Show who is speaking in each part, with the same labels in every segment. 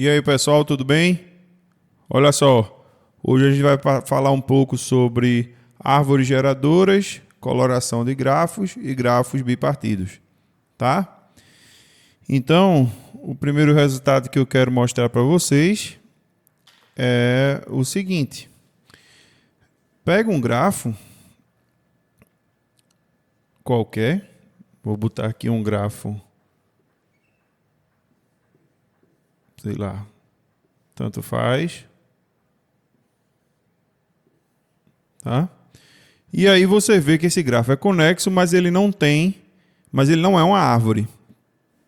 Speaker 1: E aí, pessoal, tudo bem? Olha só, hoje a gente vai falar um pouco sobre árvores geradoras, coloração de grafos e grafos bipartidos, tá? Então, o primeiro resultado que eu quero mostrar para vocês é o seguinte. Pega um grafo qualquer, vou botar aqui um grafo, sei lá, tanto faz, tá? E aí você vê que esse grafo é conexo, mas ele não é uma árvore,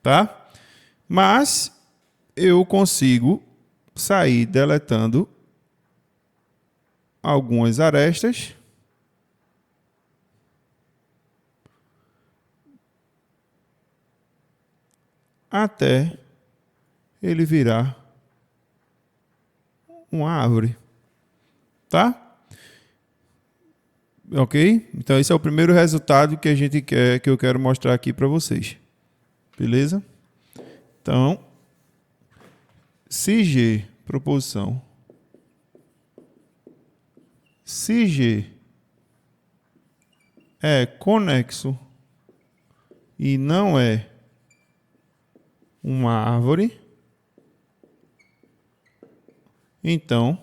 Speaker 1: tá? Mas eu consigo sair deletando algumas arestas até ele virar uma árvore, tá? Ok? Então esse é o primeiro resultado que a gente quer, que eu quero mostrar aqui para vocês. Beleza? Então, se G, proposição, se G é conexo e não é uma árvore, então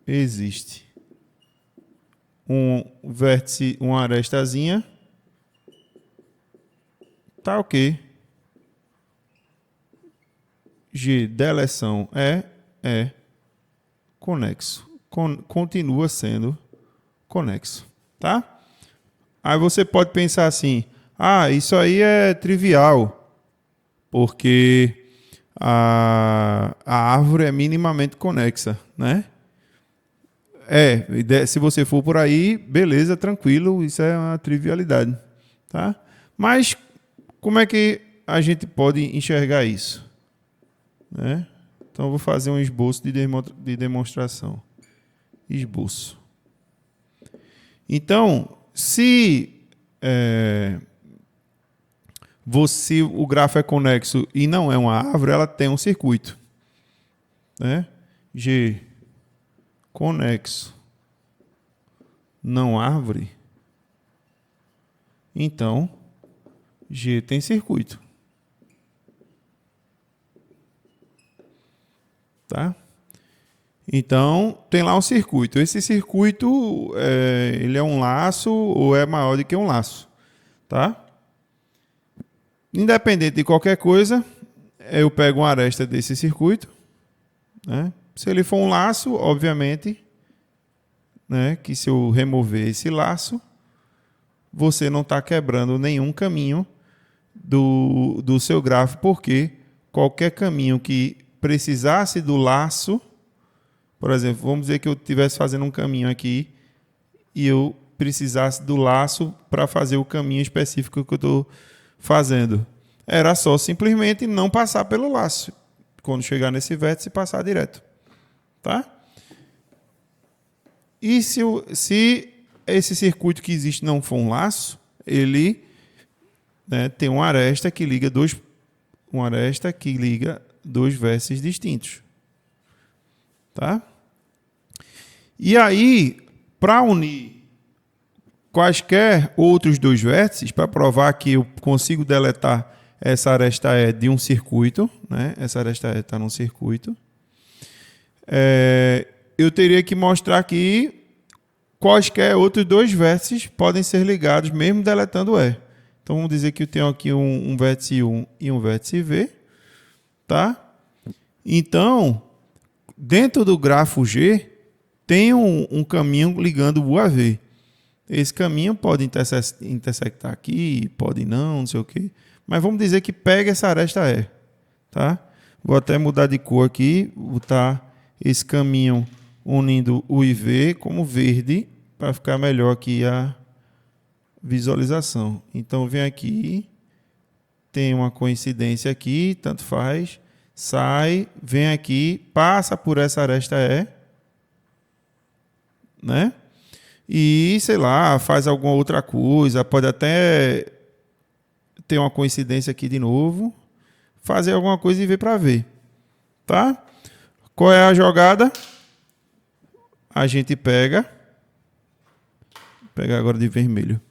Speaker 1: existe um vértice, uma arestazinha, tá ok. G, deleção é conexo, continua sendo conexo, tá? Aí você pode pensar assim, isso aí é trivial, porque a árvore é minimamente conexa, né? Se você for por aí, beleza, tranquilo, isso é uma trivialidade, tá? Mas como é que a gente pode enxergar isso, né? Então eu vou fazer um esboço de demonstração. Esboço. Então, se o grafo é conexo e não é uma árvore, ela tem um circuito, né? G conexo não árvore, então G tem circuito, tá? Então tem lá um circuito. Esse circuito ele é um laço ou é maior do que um laço, tá? Independente de qualquer coisa, eu pego uma aresta desse circuito, né? Se ele for um laço, obviamente, né, que se eu remover esse laço, você não está quebrando nenhum caminho do seu grafo, porque qualquer caminho que precisasse do laço, por exemplo, vamos dizer que eu estivesse fazendo um caminho aqui e eu precisasse do laço para fazer o caminho específico que eu estou fazendo. Era só simplesmente não passar pelo laço. Quando chegar nesse vértice, passar direto. Tá? E se esse circuito que existe não for um laço, ele, né, tem uma aresta que liga dois vértices distintos. Tá? E aí, para unir quaisquer outros dois vértices, para provar que eu consigo deletar essa aresta E de um circuito, né? Essa aresta E está num circuito, eu teria que mostrar que quaisquer outros dois vértices podem ser ligados, mesmo deletando E. Então, vamos dizer que eu tenho aqui um vértice 1 e um vértice V. Tá? Então, dentro do grafo G, tem um caminho ligando o a V. Esse caminho pode intersectar aqui, pode não sei o quê. Mas vamos dizer que pega essa aresta E. Tá? Vou até mudar de cor aqui, botar esse caminho unindo o e V como verde, para ficar melhor aqui a visualização. Então, vem aqui, tem uma coincidência aqui, tanto faz, sai, vem aqui, passa por essa aresta E, né? E, sei lá, faz alguma outra coisa, pode até ter uma coincidência aqui de novo, fazer alguma coisa e ver para ver. Tá? Qual é a jogada? A gente pega. Vou pegar agora de vermelho.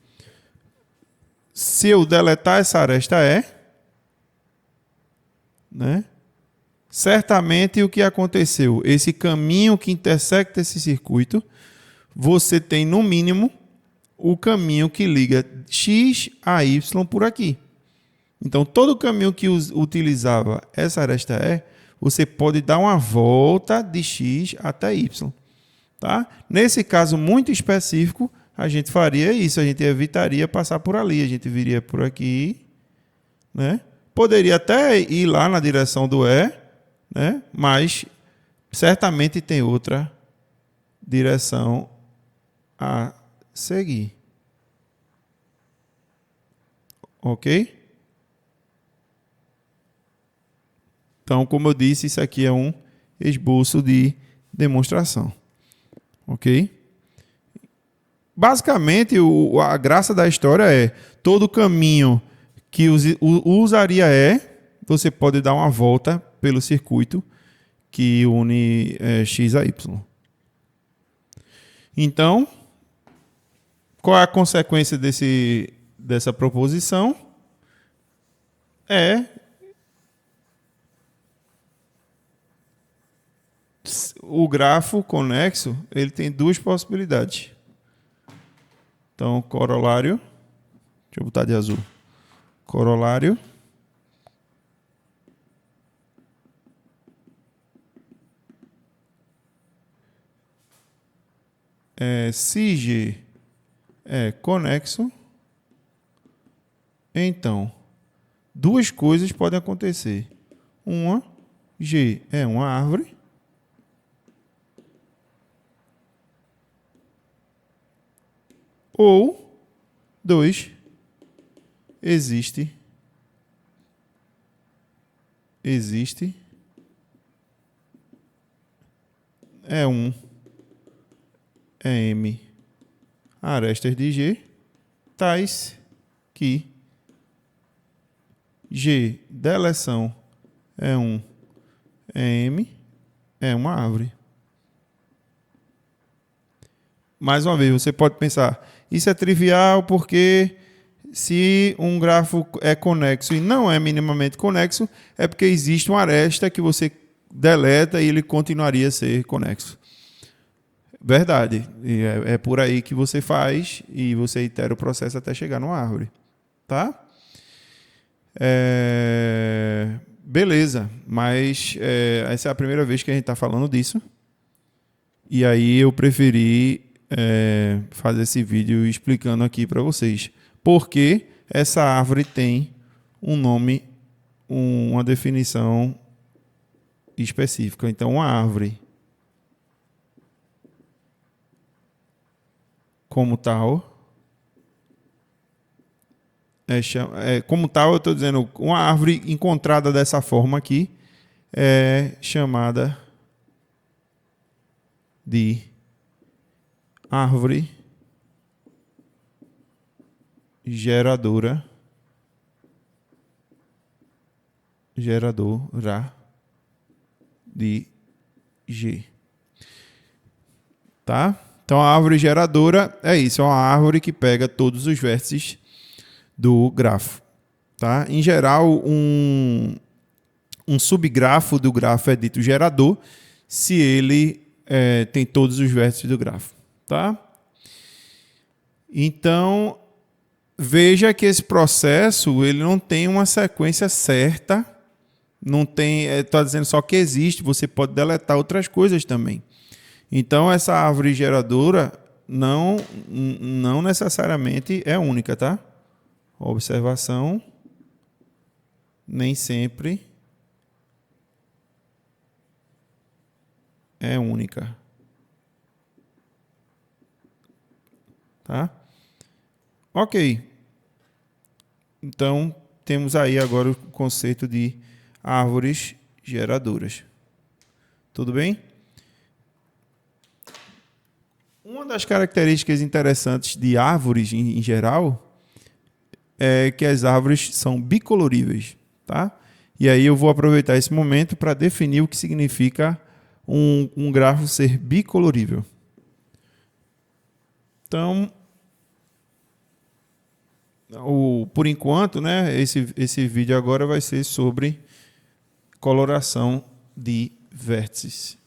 Speaker 1: Se eu deletar essa aresta E, né? Certamente o que aconteceu? Esse caminho que intersecta esse circuito, você tem no mínimo o caminho que liga X a Y por aqui. Então, todo o caminho que utilizava essa aresta E, você pode dar uma volta de X até Y. Tá? Nesse caso muito específico, a gente faria isso, a gente evitaria passar por ali, a gente viria por aqui, né? Poderia até ir lá na direção do E, né? Mas certamente tem outra direção a seguir. Ok? Então, como eu disse, isso aqui é um esboço de demonstração. Ok? Basicamente, a graça da história é todo caminho que usaria você pode dar uma volta pelo circuito que une X a Y. Então, qual é a consequência dessa proposição? O grafo conexo, ele tem duas possibilidades. Então, corolário, deixa eu botar de azul. Corolário se G é conexo, então duas coisas podem acontecer. Uma, G é uma árvore. Ou, 2, existe M arestas de G, tais que G deleção M é uma árvore. Mais uma vez, você pode pensar, isso é trivial porque se um grafo é conexo e não é minimamente conexo, é porque existe uma aresta que você deleta e ele continuaria a ser conexo. Verdade. É por aí que você faz e você itera o processo até chegar numa árvore. Tá? Beleza. Mas essa é a primeira vez que a gente está falando disso. E aí eu preferi fazer esse vídeo explicando aqui para vocês porque essa árvore tem um nome, uma definição específica. Então, uma árvore como tal como tal, eu estou dizendo, uma árvore encontrada dessa forma aqui é chamada de árvore geradora de G. Tá? Então, a árvore geradora é isso, é uma árvore que pega todos os vértices do grafo. Tá? Em geral, um subgrafo do grafo é dito gerador se ele tem todos os vértices do grafo. Tá? Então, veja que esse processo ele não tem uma sequência certa, não tem, estou dizendo só que existe, você pode deletar outras coisas também. Então, essa árvore geradora não necessariamente é única, tá? Observação, nem sempre é única. Tá? Ok. Então, temos aí agora o conceito de árvores geradoras. Tudo bem? Uma das características interessantes de árvores em geral é que as árvores são bicoloríveis. Tá? E aí eu vou aproveitar esse momento para definir o que significa um grafo ser bicolorível. Então, por enquanto, né, esse vídeo agora vai ser sobre coloração de vértices.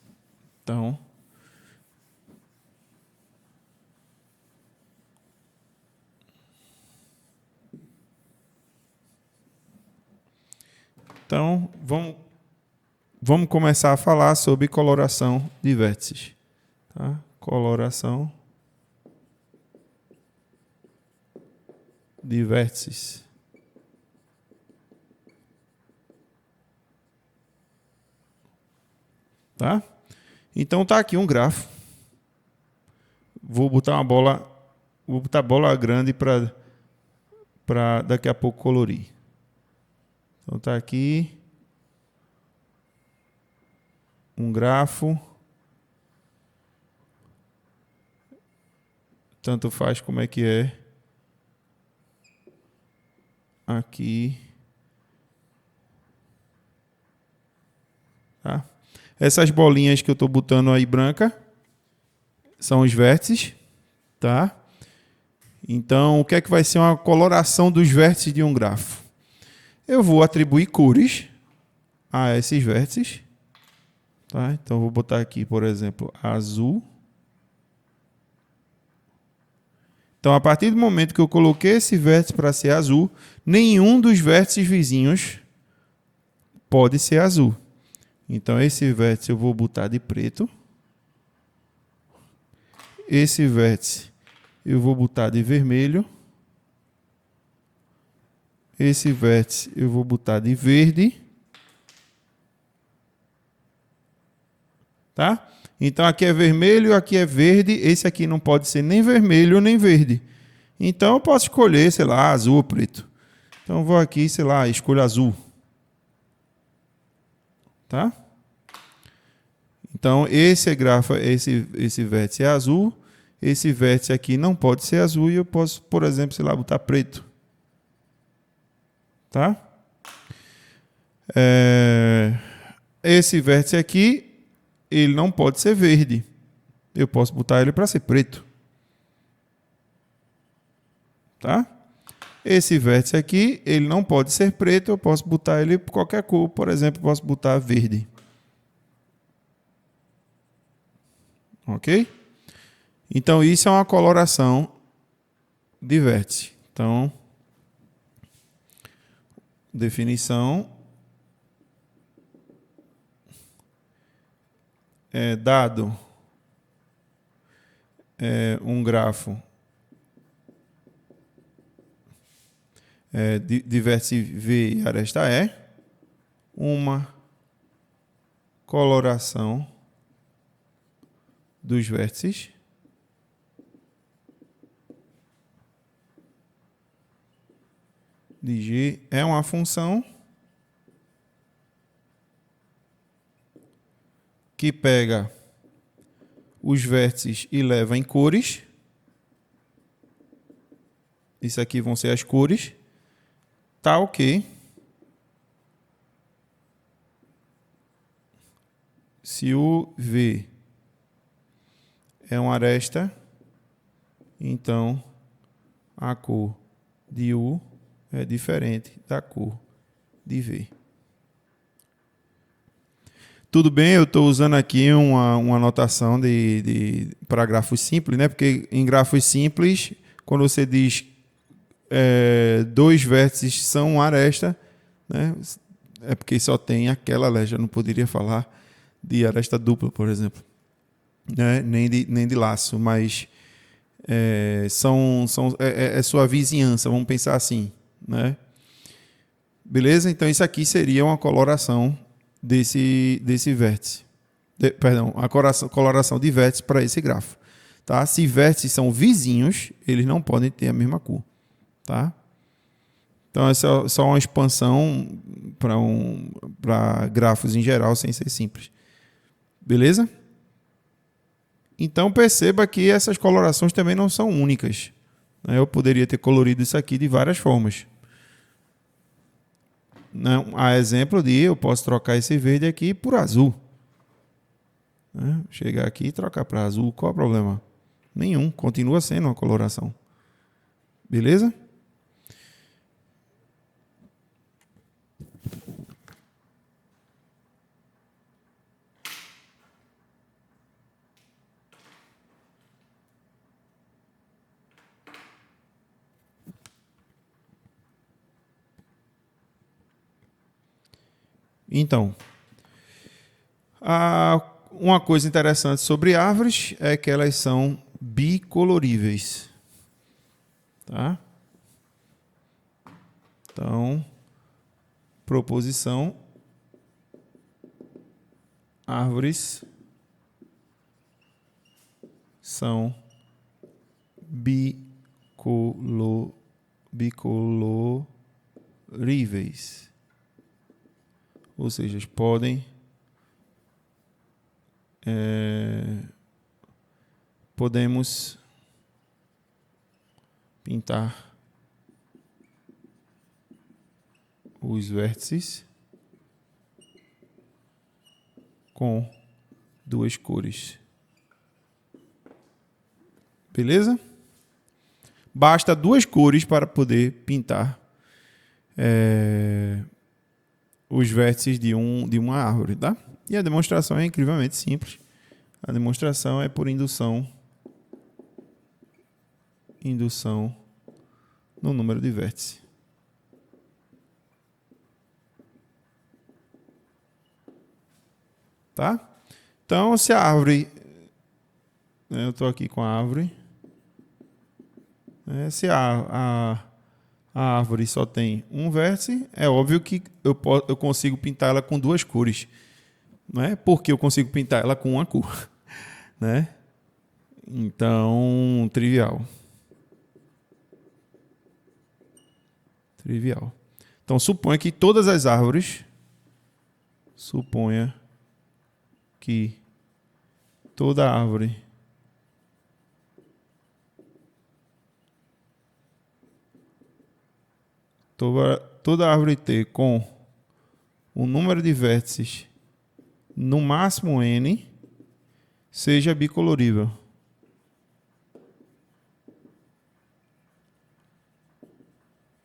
Speaker 1: Então vamos começar a falar sobre coloração de vértices. Tá? Coloração de vértices. Tá? Então tá aqui um grafo. Vou botar a bola grande para daqui a pouco colorir. Então tá aqui um grafo. Tanto faz como é que é. Aqui. Tá? Essas bolinhas que eu estou botando aí branca são os vértices, tá? Então, o que é que vai ser uma coloração dos vértices de um grafo? Eu vou atribuir cores a esses vértices, tá? Então, vou botar aqui, por exemplo, azul. Então, a partir do momento que eu coloquei esse vértice para ser azul, nenhum dos vértices vizinhos pode ser azul. Então, esse vértice eu vou botar de preto. Esse vértice eu vou botar de vermelho. Esse vértice eu vou botar de verde. Tá? Então, aqui é vermelho, aqui é verde. Esse aqui não pode ser nem vermelho nem verde. Então, eu posso escolher, sei lá, azul ou preto. Então, eu vou aqui, sei lá, escolho azul. Tá? Então, esse vértice é azul. Esse vértice aqui não pode ser azul e eu posso, por exemplo, sei lá, botar preto. Tá? Esse vértice aqui, ele não pode ser verde. Eu posso botar ele para ser preto. Tá? Esse vértice aqui, ele não pode ser preto, eu posso botar ele por qualquer cor. Por exemplo, posso botar verde. Ok? Então, isso é uma coloração de vértice. Então, definição é dado um grafo de vértice V e aresta E, uma coloração dos vértices de G é uma função que pega os vértices e leva em cores. Isso aqui vão ser as cores. Tal que se o V é uma aresta, então a cor de U é diferente da cor de V. Tudo bem, eu estou usando aqui uma notação para grafos simples, né? Porque em grafos simples, quando você diz dois vértices são uma aresta, né? É porque só tem aquela aresta, eu não poderia falar de aresta dupla, por exemplo, né? nem de laço, mas é sua vizinhança, vamos pensar assim, né? Beleza? Então isso aqui seria uma coloração desse vértice. Perdão, a coloração de vértice para esse grafo. Tá? Se vértices são vizinhos, eles não podem ter a mesma cor. Tá? Então, essa é só uma expansão para grafos em geral, sem ser simples. Beleza? Então, perceba que essas colorações também não são únicas. Eu poderia ter colorido isso aqui de várias formas. Não, a exemplo de eu posso trocar esse verde aqui por azul. Né? Chegar aqui e trocar para azul, qual é o problema? Nenhum, continua sendo uma coloração. Beleza? Então, uma coisa interessante sobre árvores é que elas são bicoloríveis. Tá? Então, proposição: árvores são bicoloríveis. Ou seja, podemos pintar os vértices com duas cores. Beleza? Basta duas cores para poder pintar os vértices de uma árvore, tá? E a demonstração é incrivelmente simples. A demonstração é por indução no número de vértices. Tá? Então, se a árvore... Eu estou aqui com a árvore. Se a árvore só tem um vértice, é óbvio que eu consigo pintar ela com duas cores. Não é? Porque eu consigo pintar ela com uma cor. Né? Então, trivial. Então, suponha que todas as árvores... Suponha que toda árvore T com o número de vértices no máximo n seja bicolorível.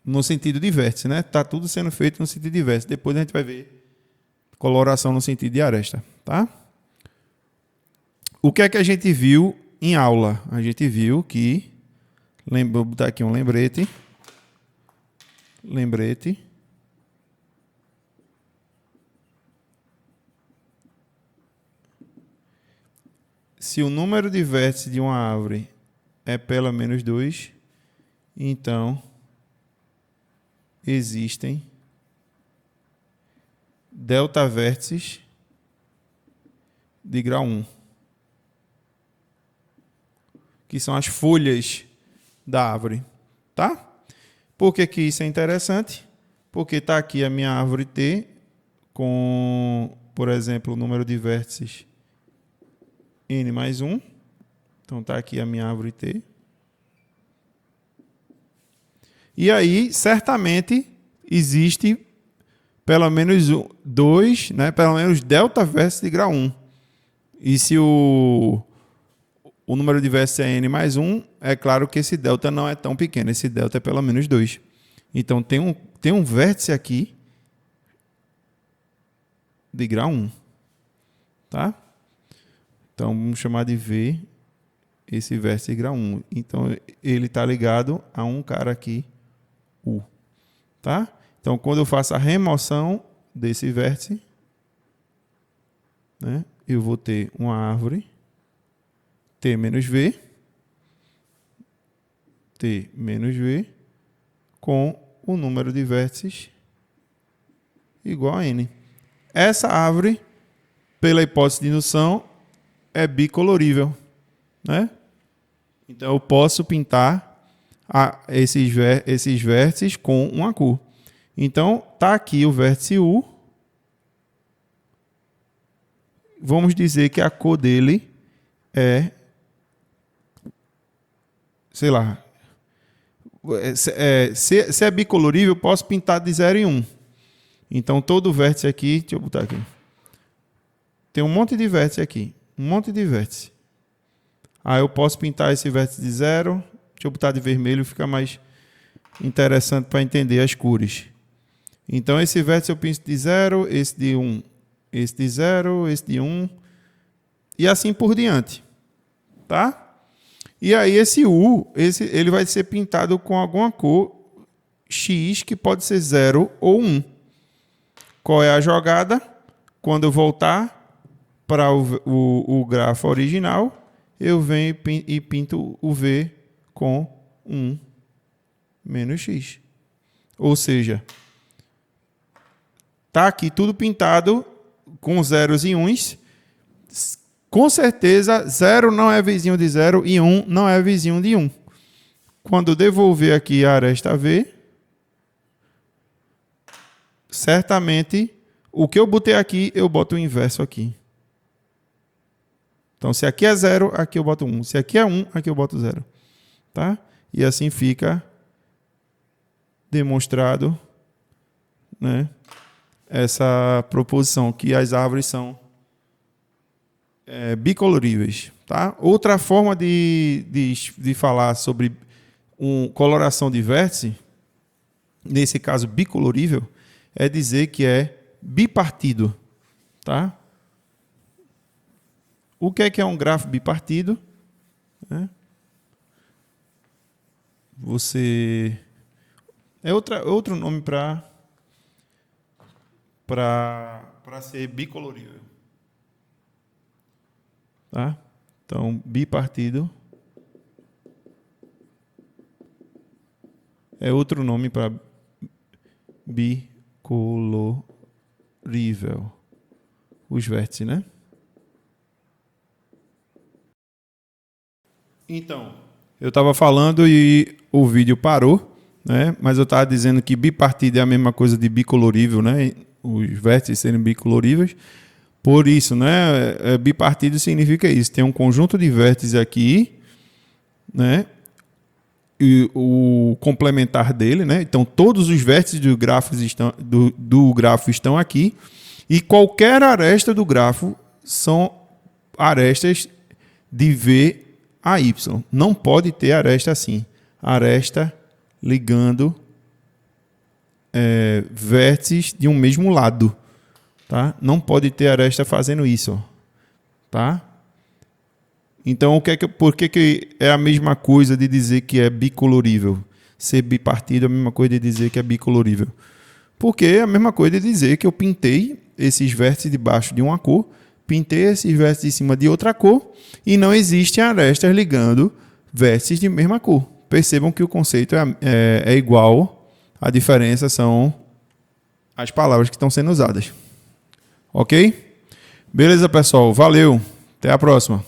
Speaker 1: No sentido de vértice, né? Está tudo sendo feito no sentido de vértice. Depois a gente vai ver coloração no sentido de aresta, tá? O que é que a gente viu em aula? A gente viu que... Vou botar aqui um lembrete. Se o número de vértices de uma árvore é pelo menos 2, então existem delta vértices de grau 1, que são as folhas da árvore, tá? Por que isso é interessante? Porque está aqui a minha árvore T com, por exemplo, o número de vértices n mais 1. Então está aqui a minha árvore T. E aí, certamente, existe pelo menos 2, né, pelo menos delta vértices de grau 1. E se o número de vértices é n mais 1, é claro que esse delta não é tão pequeno. Esse delta é pelo menos 2. Então, tem um vértice aqui de grau 1. Tá? Então, vamos chamar de V esse vértice de grau 1. Então, ele está ligado a um cara aqui, U. Tá? Então, quando eu faço a remoção desse vértice, né, eu vou ter uma árvore T menos V, com o número de vértices igual a N. Essa árvore, pela hipótese de indução, é bicolorível, né? Então, eu posso pintar esses vértices com uma cor. Então, está aqui o vértice U. Vamos dizer que a cor dele é, sei lá, se é bicolorível, eu posso pintar de 0 em 1. Então, todo vértice aqui, deixa eu botar aqui. Tem um monte de vértice aqui. Um monte de vértice. Aí eu posso pintar esse vértice de 0. Deixa eu botar de vermelho, fica mais interessante para entender as cores. Então, esse vértice eu pinto de 0, esse de 1, esse de 0, esse de 1, e assim por diante. Tá? E aí, esse U, ele vai ser pintado com alguma cor X, que pode ser 0 ou 1. Qual é a jogada? Quando eu voltar para o grafo original, eu venho e pinto o V com 1 menos X. Ou seja, está aqui tudo pintado com zeros e uns. Com certeza, 0 não é vizinho de 0 e 1 não é vizinho de 1. Quando eu devolver aqui a aresta V, certamente, o que eu botei aqui, eu boto o inverso aqui. Então, se aqui é 0, aqui eu boto 1. Se aqui é 1, aqui eu boto 0. Tá? E assim fica demonstrado, né, essa proposição, que as árvores são bicoloríveis. Tá? Outra forma de falar sobre coloração de vértice, nesse caso bicolorível, é dizer que é bipartido. Tá? O que é um grafo bipartido? Você... É outro nome para ser bicolorível. Tá? Então, bipartido é outro nome para bicolorível. Os vértices, né? Então, eu estava falando e o vídeo parou, né? Mas eu estava dizendo que bipartido é a mesma coisa de bicolorível, né? Os vértices serem bicoloríveis. Por isso, né? Bipartido significa isso. Tem um conjunto de vértices aqui, né? E o complementar dele, né? Então, todos os vértices do grafo estão aqui. E qualquer aresta do grafo são arestas de V a Y. Não pode ter aresta assim. Aresta ligando vértices de um mesmo lado. Tá? Não pode ter aresta fazendo isso. Tá? Então, por que é a mesma coisa de dizer que é bicolorível? Ser bipartido é a mesma coisa de dizer que é bicolorível. Porque é a mesma coisa de dizer que eu pintei esses vértices de baixo de uma cor, pintei esses vértices de cima de outra cor, e não existem arestas ligando vértices de mesma cor. Percebam que o conceito é igual, a diferença são as palavras que estão sendo usadas. Ok? Beleza, pessoal? Valeu! Até a próxima!